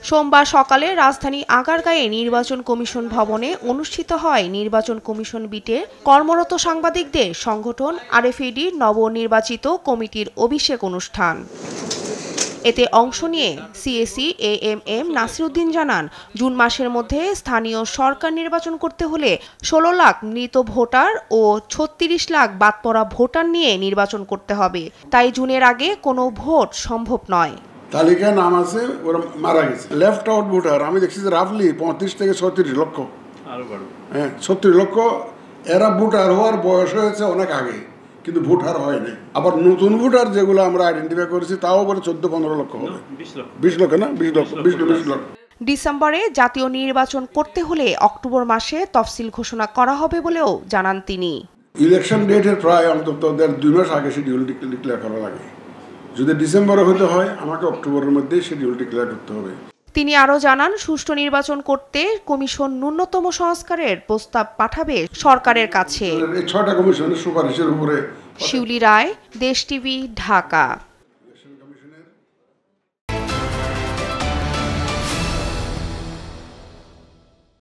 সোমবার সকালে রাজধানী আগারগাঁয়ে নির্বাচন কমিশন ভবনে অনুষ্ঠিত হয় নির্বাচন কমিশন বিটের কর্মরত সাংবাদিকদের সংগঠন আরএফইডির নবনির্বাচিত কমিটির অভিষেক অনুষ্ঠান। এতে অংশ নিয়ে সিএসি এএমএম নাসিরউদ্দিন জানান, জুন মাসের মধ্যে স্থানীয় সরকার নির্বাচন করতে হলে ১৬ লাখ মৃত ভোটার ও ৩৬ লাখ বাদ পড়া ভোটার নিয়ে নির্বাচন করতে হবে। তাই জুনের আগে কোনো ভোট সম্ভব নয়। তালিকায় নাম আছে, ওরা মারা গেছে। লেফট আউট ভোটার আমি দেখছি যে রাফলি ৩৫ থেকে ৩৬ লক্ষ। হ্যাঁ, ৩৬ লক্ষ। এরা ভোটার হওয়ার বয়স হয়েছে অনেক আগে, কিন্তু ভোটার হয় নাই। আবার নতুন ভোটার যেগুলো আমরা আইডেন্টিফাই করেছি তাও বলে ১৪-১৫ লক্ষ হবে। ২০ লক্ষ না, ২০ লক্ষ। ডিসেম্বরে জাতীয় নির্বাচন করতে হলে অক্টোবর মাসে তফসিল ঘোষণা করা হবে বলেও জানান তিনি। ইলেকশন ডেটের প্রায় অন্তত ২ মাস আগে শিডিউল ডিক্লেয়ার করা লাগে। যদি ডিসেম্বরে হতে হয়, আমাকে অক্টোবরের মধ্যেই শিডিউল ডিক্লেয়ার করতে হবে। তিনি আরও জানান, সুষ্ঠু নির্বাচন করতে কমিশন ন্যূনতম সংস্কারের প্রস্তাব পাঠাবে সরকারের কাছে। এই ৬টা কমিশনের সুপারিশের উপরে। শিউলি রায়, দেশ টিভি, ঢাকা।